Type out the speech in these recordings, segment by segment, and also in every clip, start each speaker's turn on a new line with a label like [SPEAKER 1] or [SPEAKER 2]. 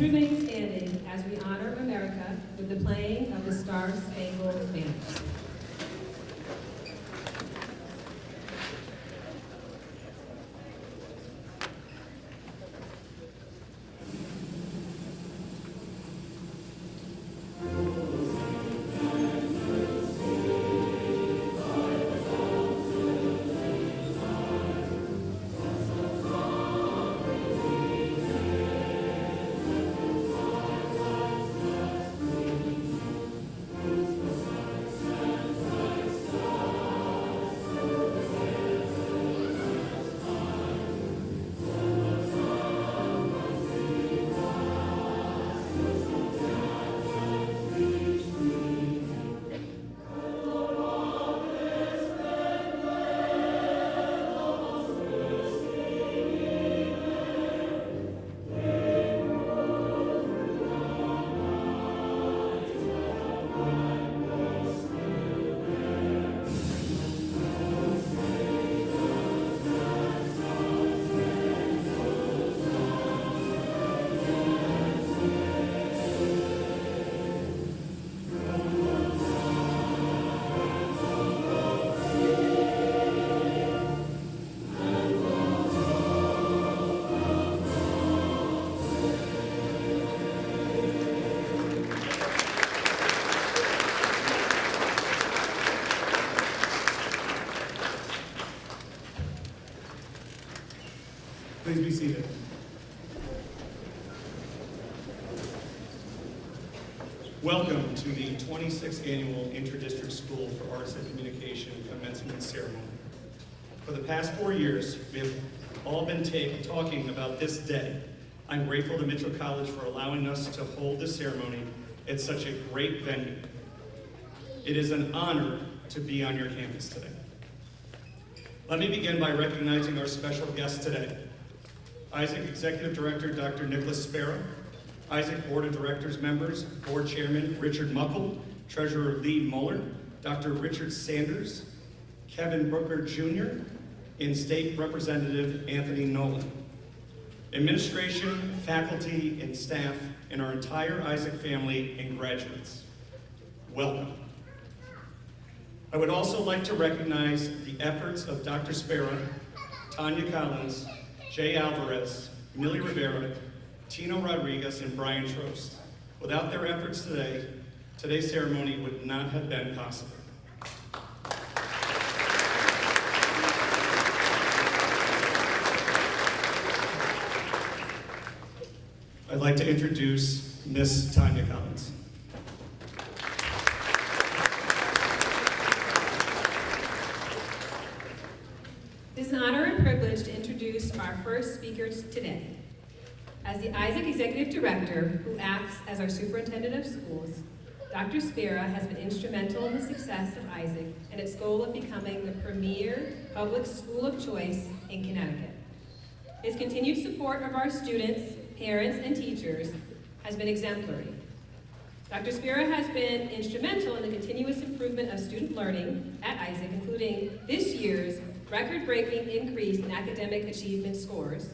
[SPEAKER 1] remain standing as we honor America with the playing of the Star-Spangled Banner.
[SPEAKER 2] Please be seated. Welcome to the 26th Annual Interdistrict School for Arts and Communication Commencement Ceremony. For the past 4 years, we have all been talking about this day. I'm grateful to Mitchell College for allowing us to hold this ceremony at such a great venue. It is an honor to be on your campus today. Let me begin by recognizing our special guest today. Isaac Executive Director, Dr. Nicholas Spera, Isaac Board of Directors members, Board Chairman Richard Muckle, Treasurer Lee Mueller, Dr. Richard Sanders, Kevin Booker Jr., and State Representative Anthony Nolan. Administration, faculty, and staff, and our entire Isaac family and graduates, welcome. I would also like to recognize the efforts of Dr. Spera, Tanya Collins, Jay Alvarez, Millie Rivera, Tino Rodriguez, and Brian Trost. Without their efforts today, today's ceremony would not have been possible. I'd like to introduce Miss Tanya Collins.
[SPEAKER 1] It is an honor and privilege to introduce our first speakers today. As the Isaac Executive Director, who acts as our Superintendent of Schools, Dr. Spera has been instrumental in the success of Isaac and its goal of becoming the premier public school of choice in Connecticut. His continued support of our students, parents, and teachers has been exemplary. Dr. Spera has been instrumental in the continuous improvement of student learning at Isaac, including this year's record-breaking increase in academic achievement scores,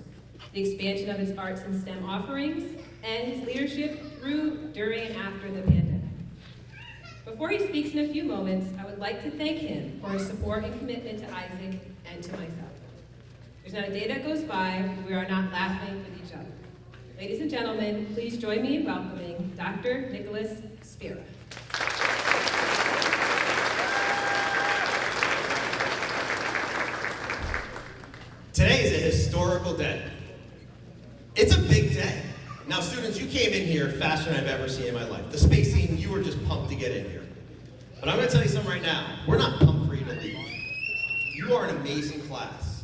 [SPEAKER 1] the expansion of its arts and STEM offerings, and his leadership through, during, and after the pandemic. Before he speaks in a few moments, I would like to thank him for his support and commitment to Isaac and to myself. There's not a day that goes by where we are not laughing with each other. Ladies and gentlemen, please join me in welcoming Dr. Nicholas Spera.
[SPEAKER 3] Today is a historical day. It's a big day. Now, students, you came in here faster than I've ever seen in my life. The spacing, you were just pumped to get in here. But I'm going to tell you something right now. We're not pumped for you to leave. You are an amazing class.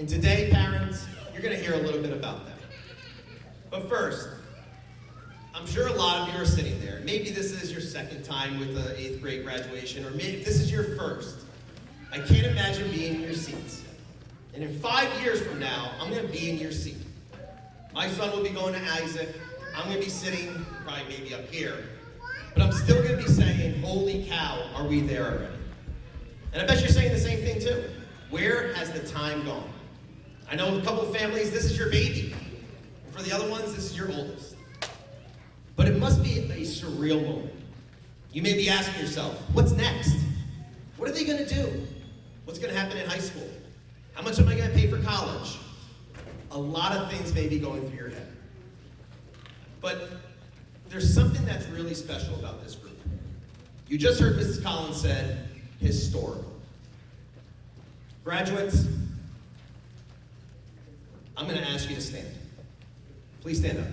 [SPEAKER 3] And today, parents, you're going to hear a little bit about that. But first, I'm sure a lot of you are sitting there. Maybe this is your second time with the 8th grade graduation, or maybe if this is your first. I can't imagine being in your seats. And in 5 years from now, I'm going to be in your seat. My son will be going to Isaac. I'm going to be sitting probably maybe up here. But I'm still going to be saying, holy cow, are we there already? And I bet you're saying the same thing too. Where has the time gone? I know a couple of families, this is your baby. And for the other ones, this is your oldest. But it must be a surreal moment. You may be asking yourself, what's next? What are they going to do? What's going to happen in high school? How much am I going to pay for college? A lot of things may be going through your head. But there's something that's really special about this group. You just heard Mrs. Collins said, historical. Graduates, I'm going to ask you to stand. Please stand up.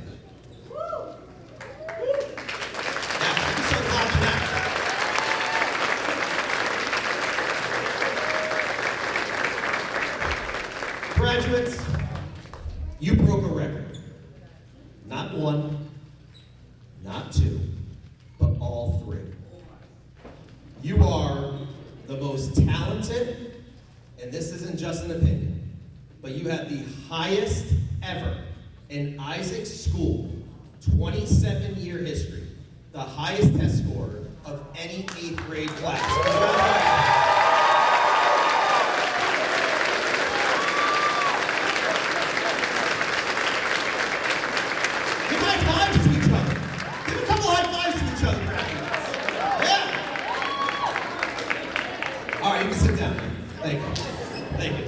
[SPEAKER 3] Now, you can start clapping now. Graduates, you broke a record. Not one, not two, but all three. You are the most talented, and this isn't just an opinion, but you have the highest ever in Isaac's school, 27-year history, the highest test score of any 8th grade class. Congratulations. Give high fives to each other. Give a couple high fives to each other. Yeah. All right, you can sit down. Thank you. Thank you.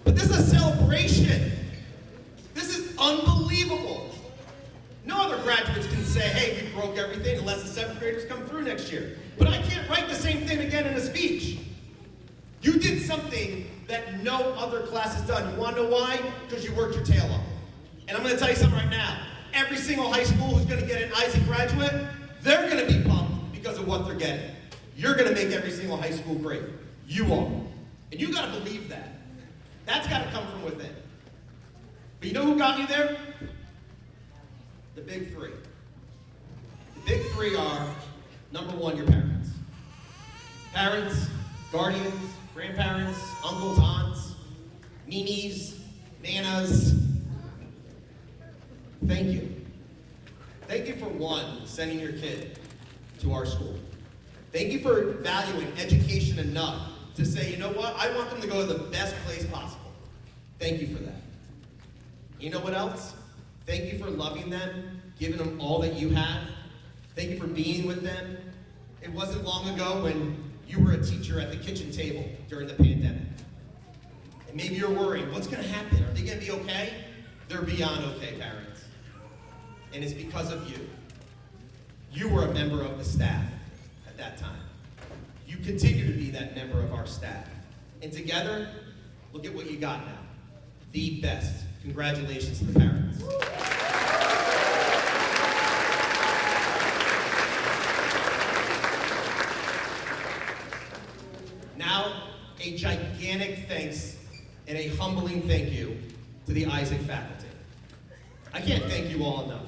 [SPEAKER 3] But this is a celebration. This is unbelievable. No other graduates can say, hey, we broke everything unless the 7th graders come through next year. But I can't write the same thing again in a speech. You did something that no other class has done. You want to know why? Because you worked your tail off. And I'm going to tell you something right now. Every single high school who's going to get an Isaac graduate, they're going to be pumped because of what they're getting. You're going to make every single high school great. You are. And you got to believe that. That's got to come from within. But you know who got you there? The big three. The big three are, number one, your parents. Parents, guardians, grandparents, uncles, aunts, ninis, nanas. Thank you. Thank you for, one, sending your kid to our school. Thank you for valuing education enough to say, you know what, I want them to go to the best place possible. Thank you for that. You know what else? Thank you for loving them, giving them all that you have. Thank you for being with them. It wasn't long ago when you were a teacher at the kitchen table during the pandemic. And maybe you're worried, what's going to happen? Are they going to be okay? They're beyond okay, parents. And it's because of you. You were a member of the staff at that time. You continue to be that member of our staff. And together, look at what you got now. The best. Congratulations to the parents. Now, a gigantic thanks and a humbling thank you to the Isaac faculty. I can't thank you all enough.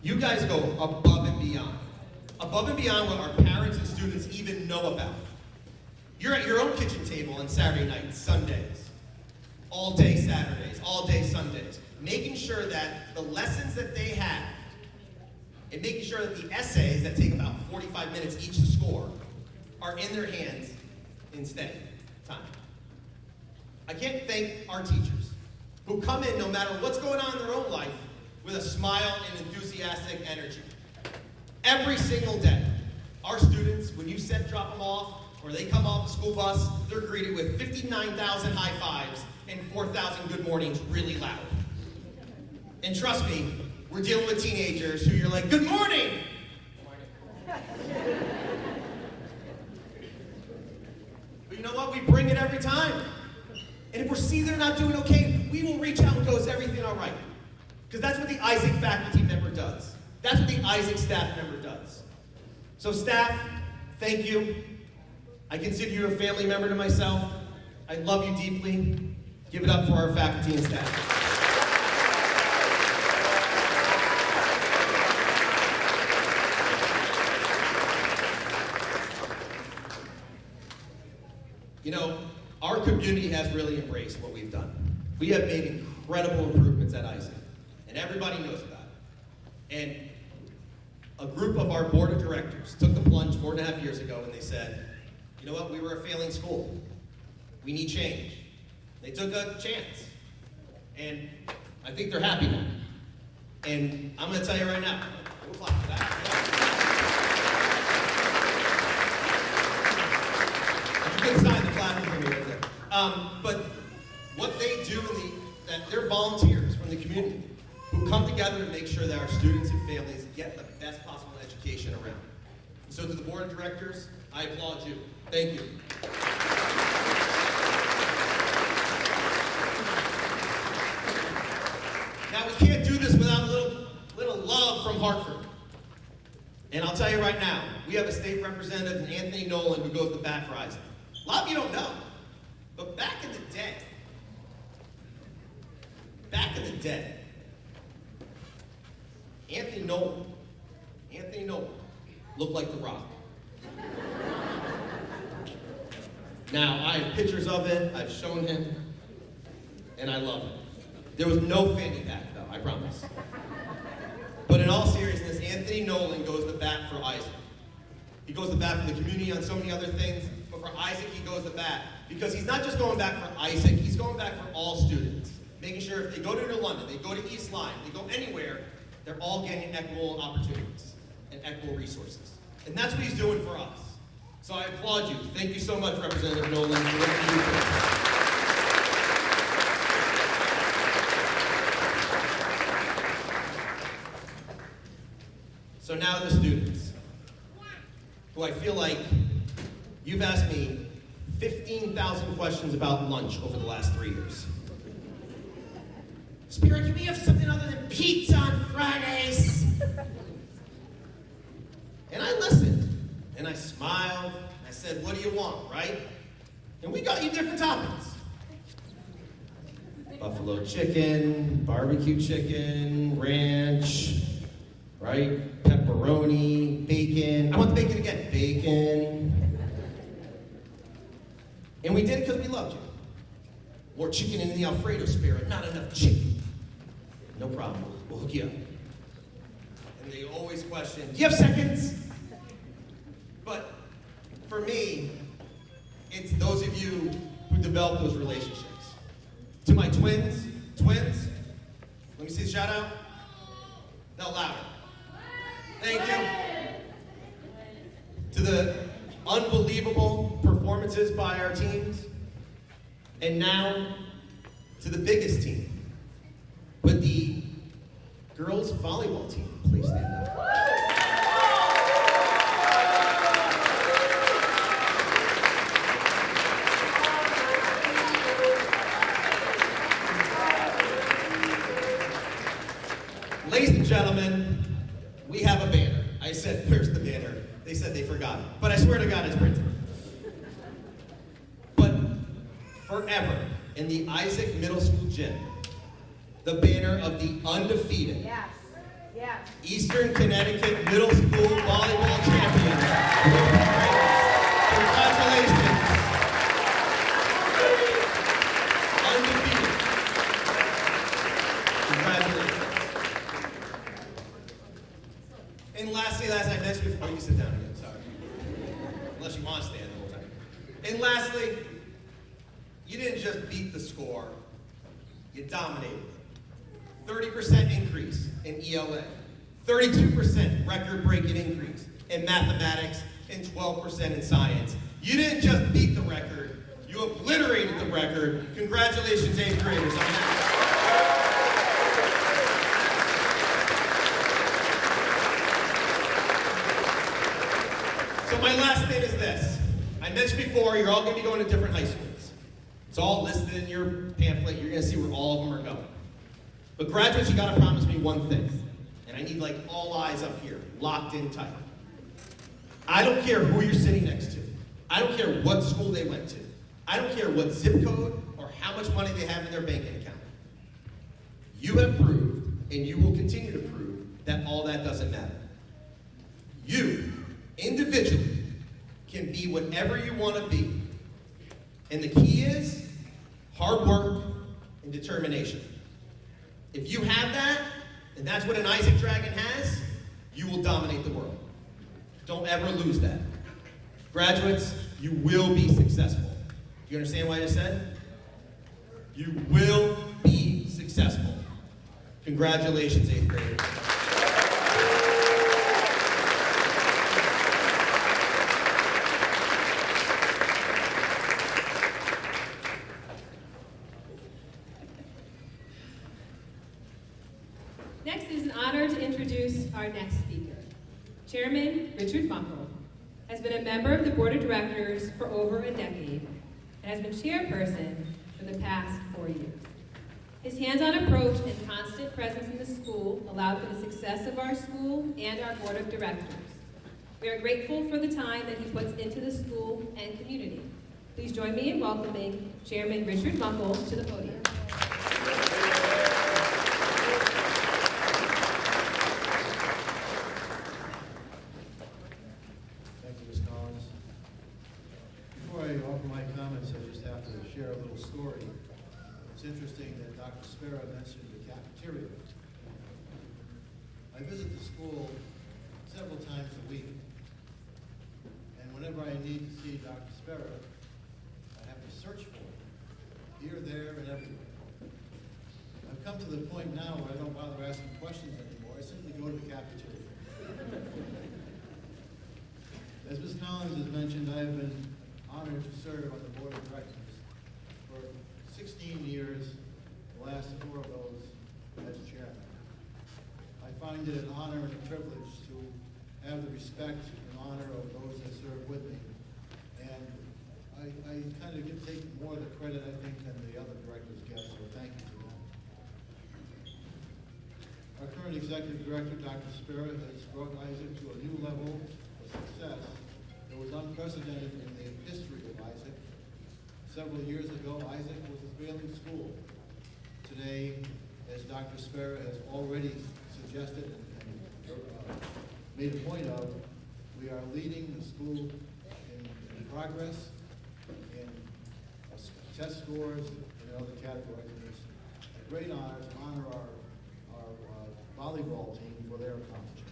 [SPEAKER 3] You guys go above and beyond. Above and beyond what our parents and students even know about. You're at your own kitchen table on Saturday nights, Sundays, all day Saturdays, all day Sundays, making sure that the lessons that they have, and making sure that the essays that take about 45 minutes each to score are in their hands in steady time. I can't thank our teachers who come in no matter what's going on in their own life with a smile and enthusiastic energy. Every single day, our students, when you drop them off, or they come off the school bus, they're greeted with 59,000 high fives and 4,000 good mornings really loud. And trust me, we're dealing with teenagers who you're like, good morning! But you know what? We bring it every time. And if we see they're not doing okay, we will reach out and go, is everything all right? Because that's what the Isaac faculty member does. That's what the Isaac staff member does. So staff, thank you. I consider you a family member to myself. I love you deeply. Give it up for our faculty and staff. You know, our community has really embraced what we've done. We have made incredible improvements at Isaac, and everybody knows about it. And a group of our board of directors took the plunge 4.5 years ago, and they said, you know what, we were a failing school. We need change. They took a chance, and I think they're happy now. And I'm going to tell you right now, we'll clap for that. You can sign the clapping for me right there. But what they do, that they're volunteers from the community who come together to make sure that our students and families get the best possible education around. And so to the board of directors, I applaud you. Thank you. Now, we can't do this without a little love from Hartford. And I'll tell you right now, we have a state representative, Anthony Nolan, who goes to bat for Isaac. A lot of you don't know, but back in the day, Anthony Nolan looked like The Rock. Now, I have pictures of it, I've shown him, and I love it. There was no fanny pack, though, I promise. But in all seriousness, Anthony Nolan goes to bat for Isaac. He goes to bat for the community on so many other things, but for Isaac, he goes to bat because he's not just going back for Isaac, he's going back for all students. Making sure if they go to New London, they go to East Lyme, they go anywhere, they're all getting equitable opportunities and equitable resources. And that's what he's doing for us. So I applaud you. Thank you so much, Representative Nolan, for what you do for us. So now the students, who I feel like you've asked me 15,000 questions about lunch over the last 3 years. Spirit, can we have something other than pizza on Fridays? And I listened, and I smiled, and I said, what do you want, right? And we got you different toppings. Buffalo chicken, barbecue chicken, ranch, right? Pepperoni, bacon. I want the bacon again. Bacon. And we did it because we loved you. More chicken in the Alfredo, Spirit. Not enough chicken. No problem. We'll hook you up. And they always question, do you have seconds? But for me, it's those of you who develop those relationships. To my twins, let me see the shout out. No, louder. Thank you. To the unbelievable performances by our teams. And now to the biggest team. But the girls volleyball team, please stand up. Ladies and gentlemen, we have a banner. I said, where's the banner? They said they forgot it. But I swear to God, it's printed. But forever, in the Isaac Middle School gym, the banner of the undefeated Eastern Connecticut Middle School Volleyball Champions. Congratulations. Undefeated. Congratulations. And lastly, as I mentioned before, you sit down again, sorry. Unless you want to stand the whole time. And lastly, you didn't just beat the score, you dominated. 30% increase in ELA, 32% record-breaking increase in mathematics, and 12% in science. You didn't just beat the record, you obliterated the record. Congratulations, 8th graders. So my last thing is this. I mentioned before, you're all going to be going to different high schools. It's all listed in your pamphlet. You're going to see where all of them are going. But graduates, you got to promise me one thing. And I need like all eyes up here, locked in tight. I don't care who you're sitting next to. I don't care what school they went to. I don't care what zip code or how much money they have in their banking account. You have proved, and you will continue to prove, that all that doesn't matter. You, individually, can be whatever you want to be. And the key is hard work and determination. If you have that, and that's what an Isaac Dragon has, you will dominate the world. Don't ever lose that. Graduates, you will be successful. Do you understand what I just said? You will be successful. Congratulations, 8th graders.
[SPEAKER 1] Next, it is an honor to introduce our next speaker. Chairman Richard Munkle has been a member of the Board of Directors for over a decade and has been chairperson for the past 4 years. His hands-on approach and constant presence in the school allowed for the success of our school and our Board of Directors. We are grateful for the time that he puts into the school and community. Please join me in welcoming Chairman Richard Munkle to the podium.
[SPEAKER 4] Before I offer my comments, I just have to share a little story. It's interesting that Dr. Spera mentioned the cafeteria. I visit the school several times a week, and whenever I need to see Dr. Spera, I have to search for him, here, there, and everywhere. I've come to the point now where I don't bother asking questions anymore. I simply go to the cafeteria. As Ms. Collins has mentioned, I have been honored to serve on the Board of Directors for 16 years, the last 4 of those as chairman. I find it an honor and a privilege to have the respect and honor of those that serve with me. And I kind of take more of the credit, I think, than the other directors get, so thank you to them. Our current executive director, Dr. Spera, has brought Isaac to a new level of success that was unprecedented in the history of Isaac. Several years ago, Isaac was a failing school. Today, as Dr. Spera has already suggested and made a point of, we are leading the school in progress, in test scores, and in other categories. And it's a great honor to honor our volleyball team for their accomplishments.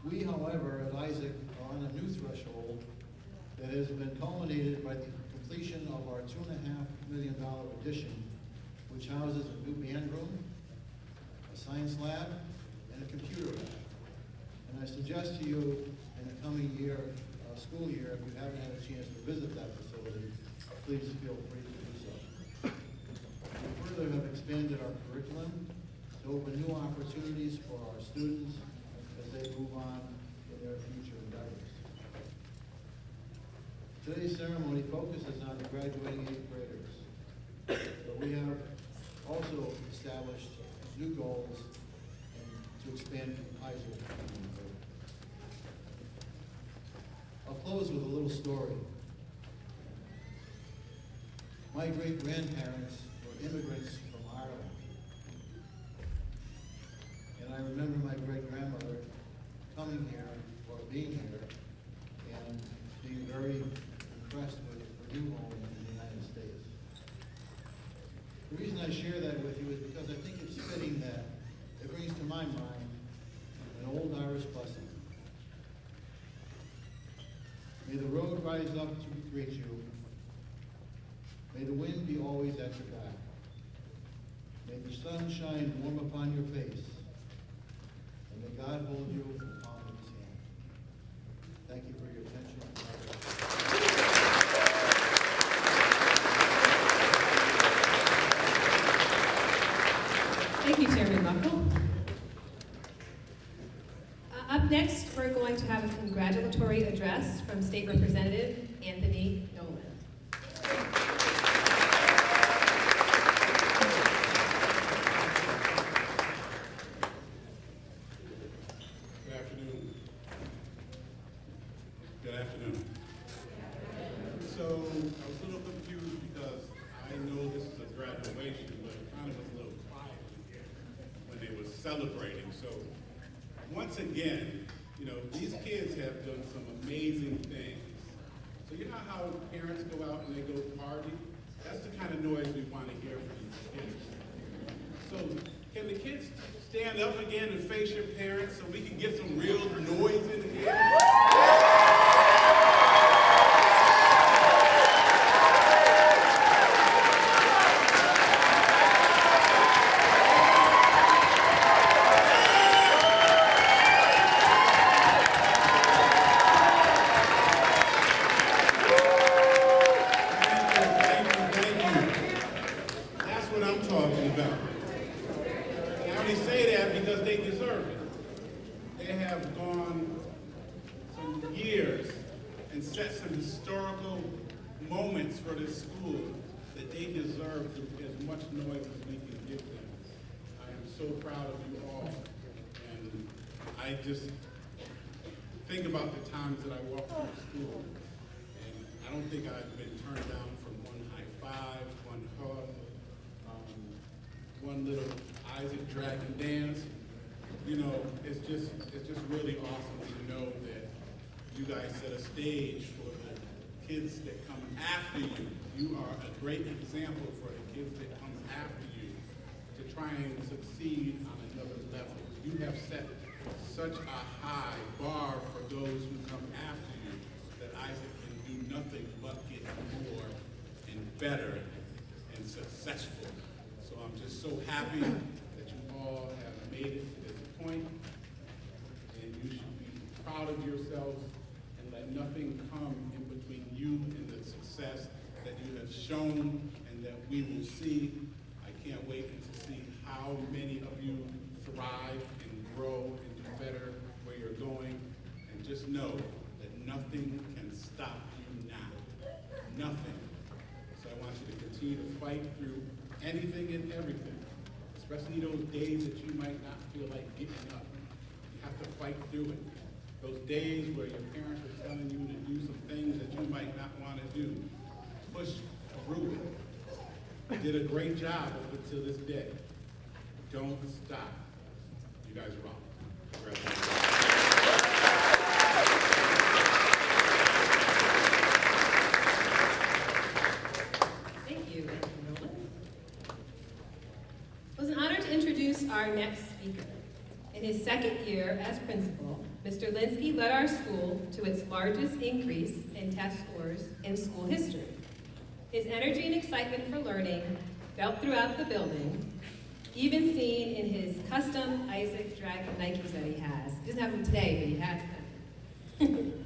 [SPEAKER 4] We, however, at Isaac are on a new threshold that has been culminated by the completion of our $2.5 million addition, which houses a new band room, a science lab, and a computer lab. And I suggest to you in the coming year, school year, if you haven't had a chance to visit that facility, please feel free to do so. We further have expanded our curriculum to open new opportunities for our students as they move on in their future endeavors. Today's ceremony focuses on the graduating 8th graders, but we have also established new goals and to expand Isaac. I'll close with a little story. My great-grandparents were immigrants from Ireland. And I remember my great-grandmother coming here, or being here, and being very impressed with her new home in the United States. The reason I share that with you is because I think it's fitting that it brings to my mind an old Irish blessing. May the road rise up to greet you. May the wind be always at your back. May the sun shine warm upon your face. And may God hold you in the palm of his hand. Thank you for your attention.
[SPEAKER 1] Thank you, Chairman Munkle. Up next, we're going to have a congratulatory address from State Representative Anthony Nolan.
[SPEAKER 5] Good afternoon. Good afternoon. So I was a little confused because I know this is a graduation, but it kind of was a little quiet when they were celebrating. So once again, you know, these kids have done some amazing things. So you know how parents go out and they go party? That's the kind of noise we want to hear from these kids. So can the kids stand up again and face your parents so we can get some real noise in here? They have gone some years and set some historical moments for this school that they deserve as much noise as we can give them. I am so proud of you all, and I just think about the times that I walked through school, and I don't think I've been turned down from one high five, one hug, one little Isaac Dragon dance. You know, it's just really awesome to know that you guys set a stage for the kids that come after you. You are a great example for the kids that come after you to try and succeed on another level. You have set such a high bar for those who come after you that Isaac can do nothing but get more and better and successful. So I'm just so happy that you all have made it to this point, and you should be proud of yourselves and let nothing come in between you and the success that you have shown and that we will see. I can't wait to see how many of you thrive and grow and do better where you're going, and just know that nothing can stop you now. Nothing. So I want you to continue to fight through anything and everything, especially those days that you might not feel like getting up. You have to fight through it. Those days where your parents are telling you to do some things that you might not want to do. Push through it. You did a great job up until this day. Don't stop. You guys rock. Congratulations.
[SPEAKER 1] Thank you, Mr. Nolan. It was an honor to introduce our next speaker. In his second year as principal, Mr. Linsky led our school to its largest increase in test scores in school history. His energy and excitement for learning felt throughout the building, even seen in his custom Isaac Dragon Nikes that he has. He doesn't have them today, but he has them.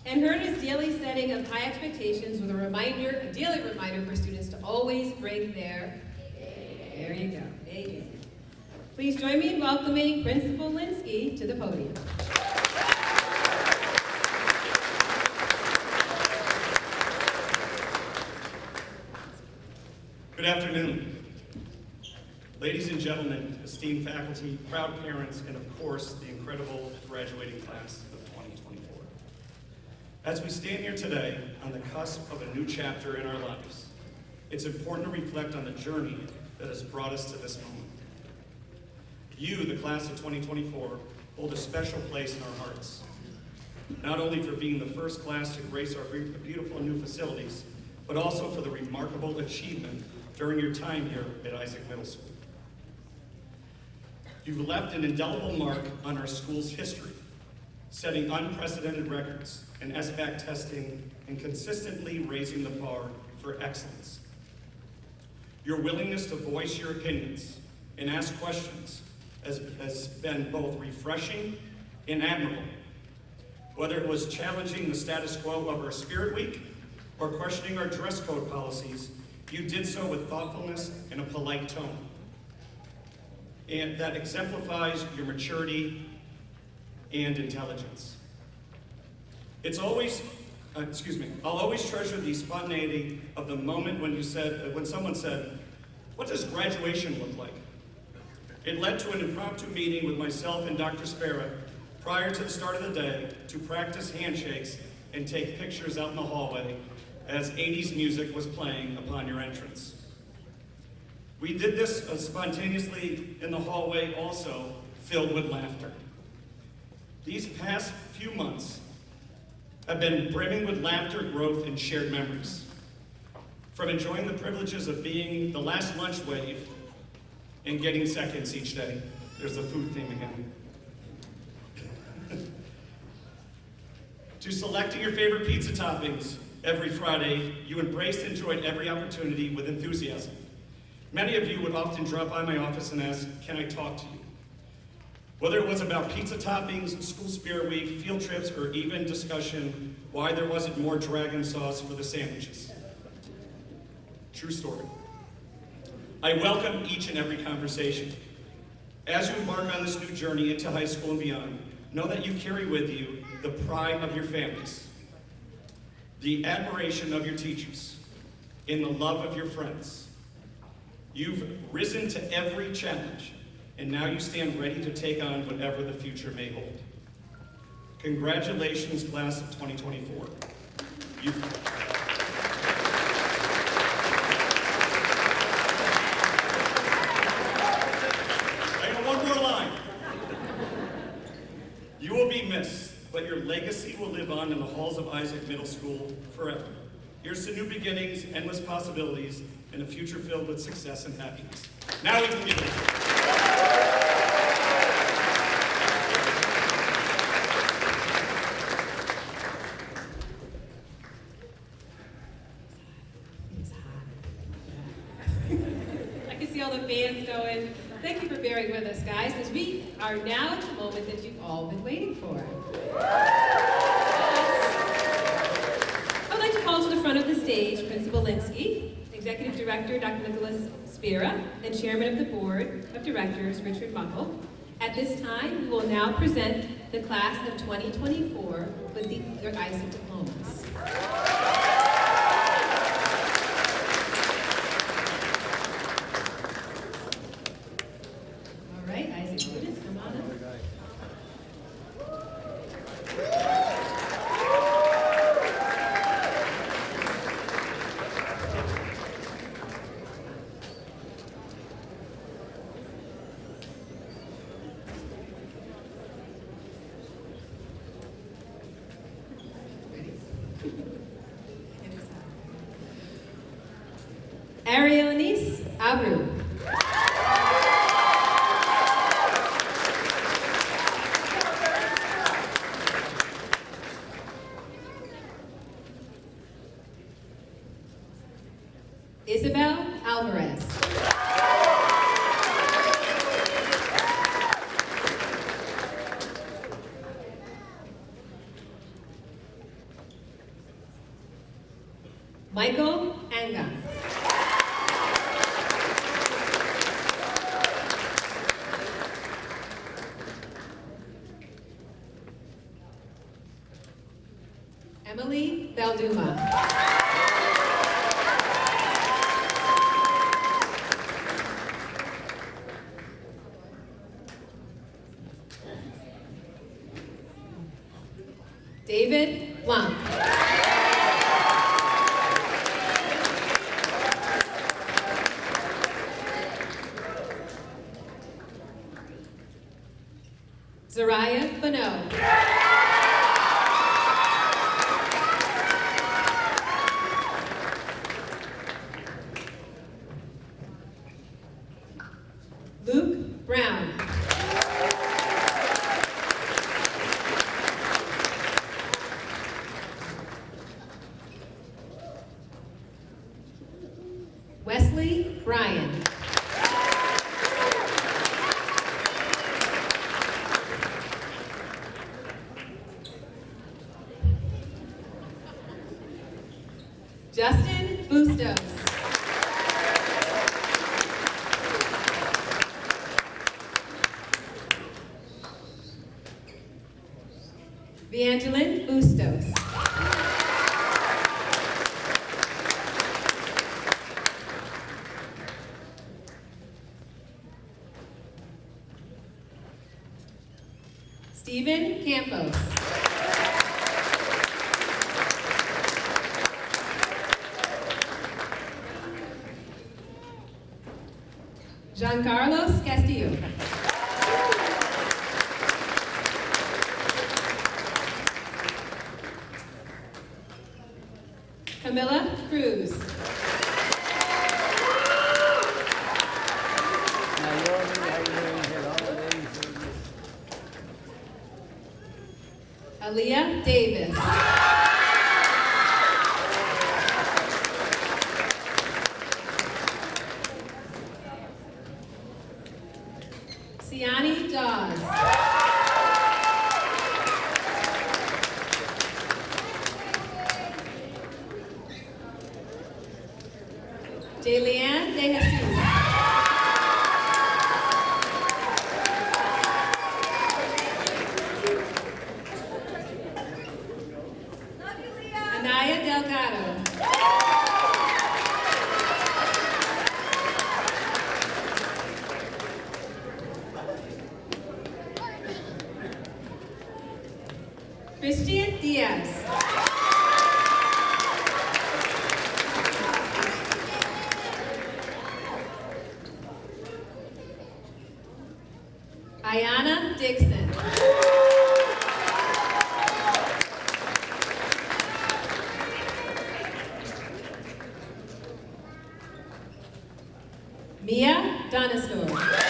[SPEAKER 1] And heard his daily setting of high expectations with a daily reminder for students to always bring their, there you go, A. Please join me in welcoming Principal Linsky to the podium.
[SPEAKER 2] Good afternoon. Ladies and gentlemen, esteemed faculty, proud parents, and of course, the incredible graduating class of 2024. As we stand here today on the cusp of a new chapter in our lives, it's important to reflect on the journey that has brought us to this moment. You, the class of 2024, hold a special place in our hearts, not only for being the first class to grace our beautiful new facilities, but also for the remarkable achievement during your time here at Isaac Middle School. You've left an indelible mark on our school's history, setting unprecedented records in SBAC testing and consistently raising the bar for excellence. Your willingness to voice your opinions and ask questions has been both refreshing and admirable. Whether it was challenging the status quo of our Spirit Week or questioning our dress code policies, you did so with thoughtfulness and a polite tone. And that exemplifies your maturity and intelligence. I'll always treasure the spontaneity of the moment when someone said, "What does graduation look like?" It led to an impromptu meeting with myself and Dr. Spera prior to the start of the day to practice handshakes and take pictures out in the hallway as 80s music was playing upon your entrance. We did this spontaneously in the hallway also, filled with laughter. These past few months have been brimming with laughter, growth, and shared memories. From enjoying the privileges of being the last lunch wave and getting seconds each day. There's the food theme again. To selecting your favorite pizza toppings every Friday, you embraced and enjoyed every opportunity with enthusiasm. Many of you would often drop by my office and ask, "Can I talk to you?" Whether it was about pizza toppings, school spirit week, field trips, or even discussion why there wasn't more dragon sauce for the sandwiches. True story. I welcome each and every conversation. As you embark on this new journey into high school and beyond, know that you carry with you the pride of your families, the admiration of your teachers, and the love of your friends. You've risen to every challenge, and now you stand ready to take on whatever the future may hold. Congratulations, class of 2024. I got one more line. You will be missed, but your legacy will live on in the halls of Isaac Middle School forever. Here's to new beginnings, endless possibilities, and a future filled with success and happiness. Now we can get it.
[SPEAKER 1] I can see all the fans going. Thank you for bearing with us, guys, because we are now at the moment that you've all been waiting for. I'd like to call to the front of the stage Principal Linsky, Executive Director Dr. Nicholas Spira, and Chairman of the Board of Directors Richard Muckle. At this time, we will now present the class of 2024 with their Isaac diplomas. All right, Isaac students, come on up. Arielanice Abreu. Isabel Alvarez. Michael Anga. Emily Balduma. David Blanc. Zariah Bonneau. Luke Brown. Wesley Bryan. Justin Bustos. Evangeline Bustos. Stephen Campos. Giancarlos Castillo. Camilla Cruz. Aaliyah Davis. Siani Dawes. Delianne De Jesus. Christian Diaz. Ayana Dixon. Mia Donistor.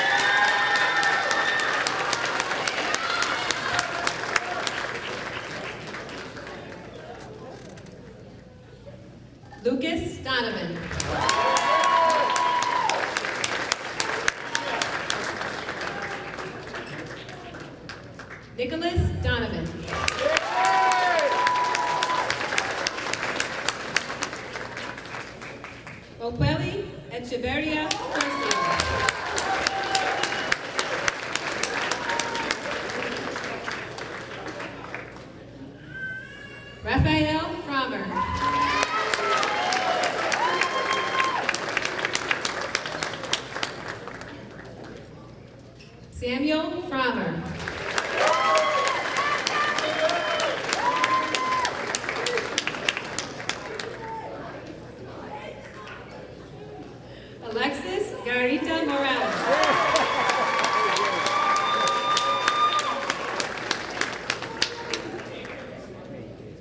[SPEAKER 1] Lucas Donovan. Nicholas Donovan. Opeli Echeverria Garcia. Raphael Frommer. Samuel Frommer. Alexis Garita Morales.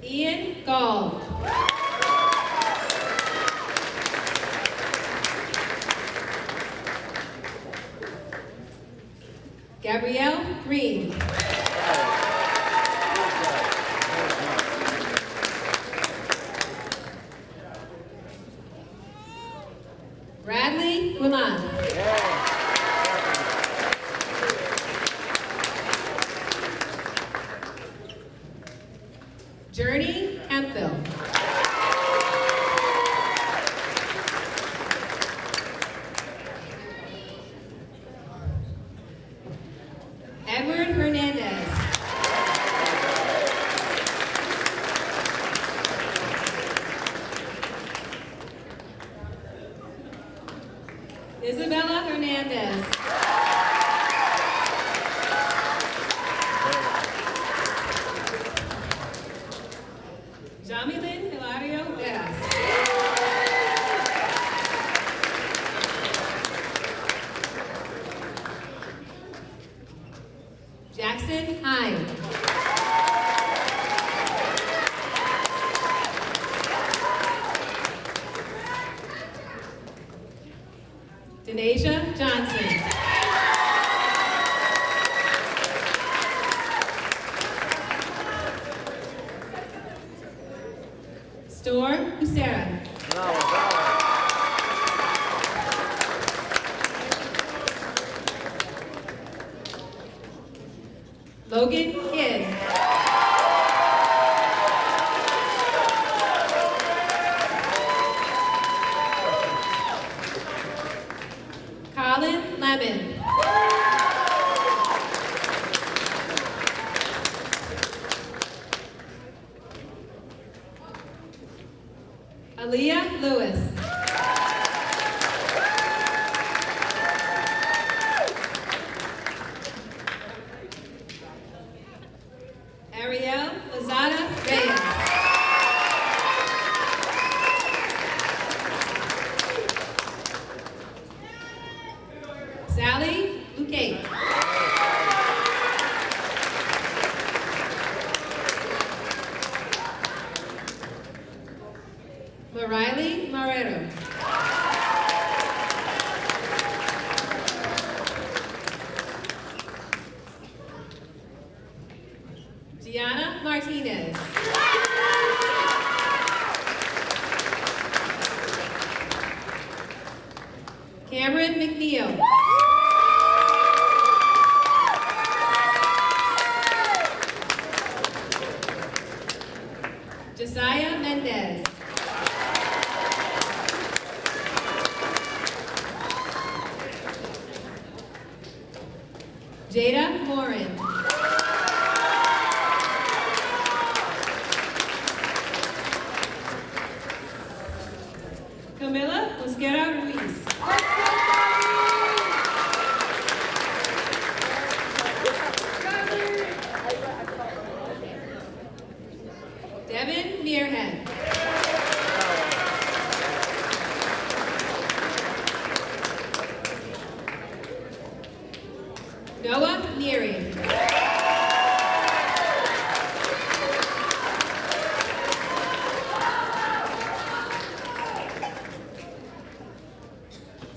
[SPEAKER 1] Ian Gall. Gabrielle Green. Bradley Guilan. Journey Hemphill. Edward Hernandez. Isabella Hernandez. Jamilin Hilario Veras. Jackson Hine. Denasia Johnson. Storm Usera. Logan Kidd. Colin Lemon. Aaliyah Lewis. Ariel Lozada Reyes. Sally Lucate. Mariley Marrero. Gianna Martinez. Cameron McNeil. Josiah Mendez. Jada Morin. Camila Mosquera Ruiz.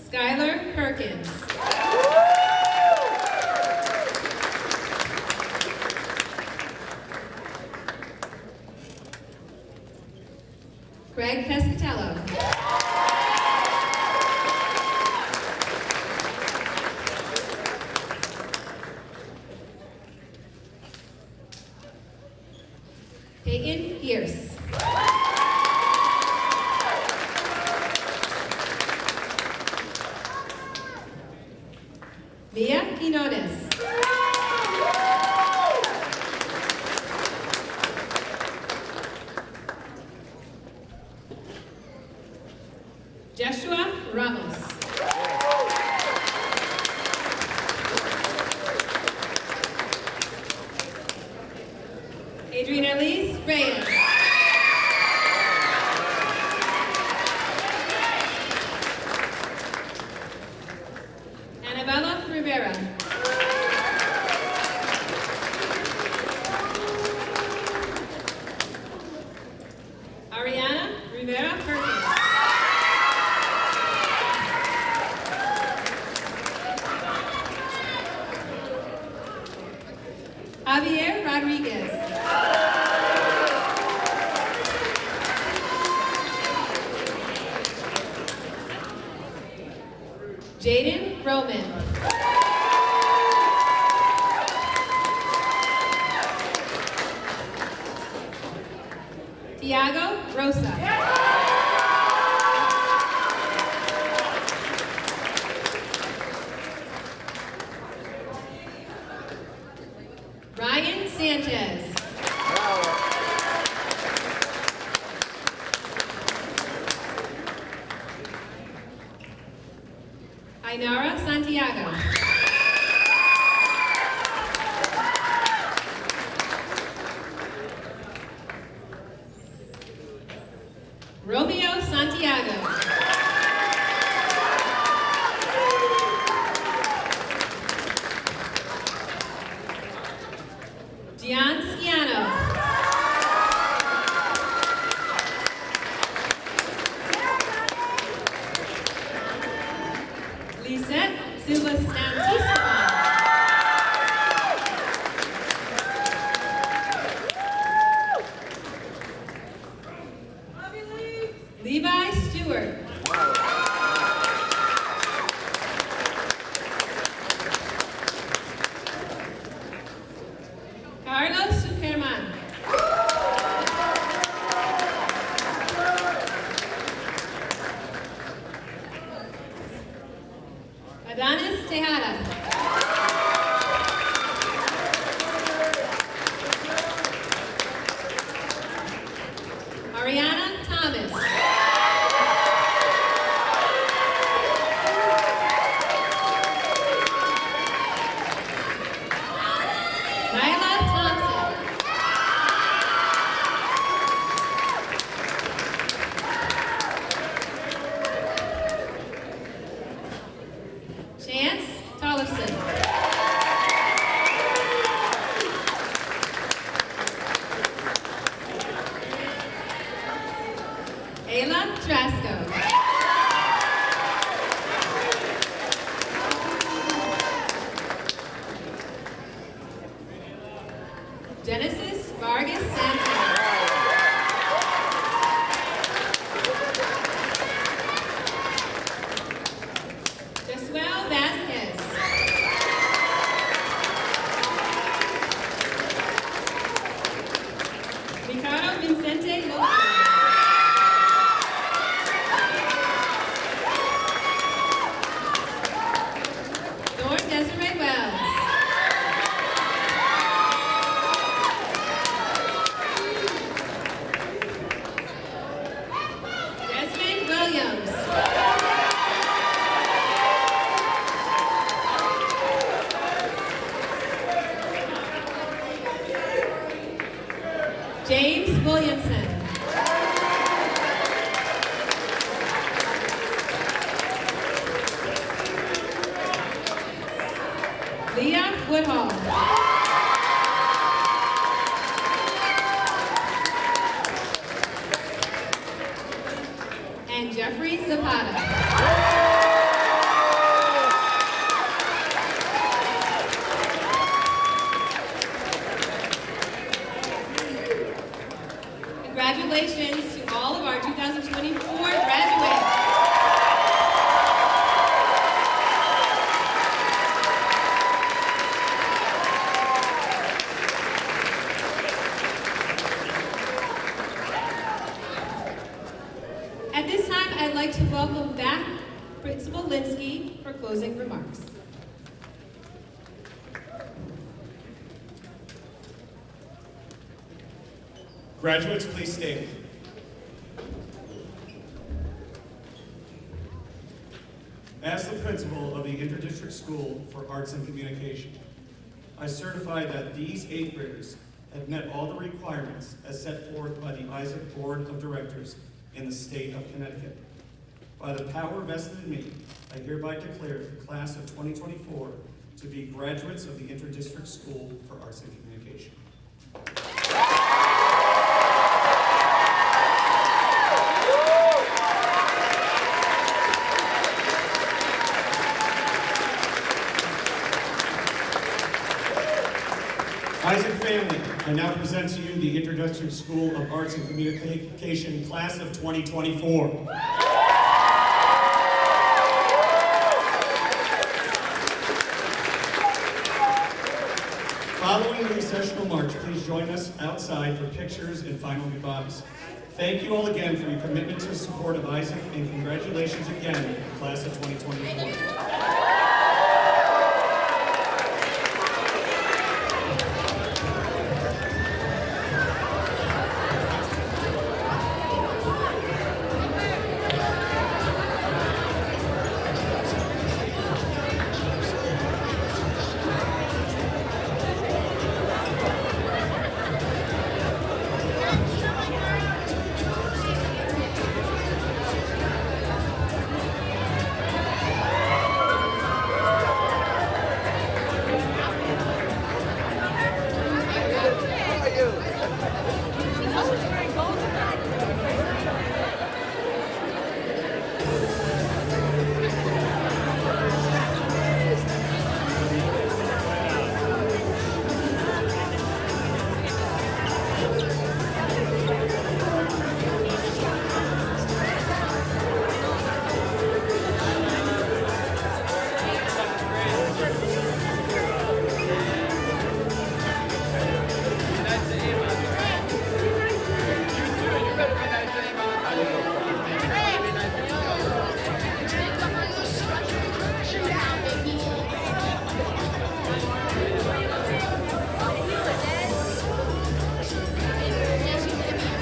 [SPEAKER 1] Skylar Perkins. Greg Pescatello. Peyton Pierce. Mia Quinones. Joshua Ramos. Adriana Elise Reyes. Annabella Rivera. Ariana Rivera Perkins. Javier Rodriguez. Jaden Roman. Tiago Rosa. Ryan Sanchez. Ainara Santiago. Romeo Santiago. Gian Sciano. Lisette Silva Santisteban. Levi Stewart. Carlos Superman. Adonis Tejada. Ariana Thomas. Nyla Thompson. Chance Tollefson. Ayla Trasco. Genesis Vargas Santos. Josuel Vasquez. Ricardo Vincente Lopez. Thorn Desiree Wells. Desmond Williams. James Williamson. Leah Woodhall. Congratulations to all of our 2024 graduates. At this time, I'd like to welcome back Principal Linsky for closing remarks.
[SPEAKER 2] Graduates, please stand. As the principal of the Interdistrict School for Arts and Communication, I certify that these 8th graders have met all the requirements as set forth by the Isaac Board of Directors in the state of Connecticut. By the power vested in me, I hereby declare the class of 2024 to be graduates of the Interdistrict School for Arts and Communication. Isaac family, I now present to you the Interdistrict School of Arts and Communication class of 2024. Following the recessional march, please join us outside for pictures and final goodbyes. Thank you all again for your commitment to support of Isaac, and congratulations again, class of 2024.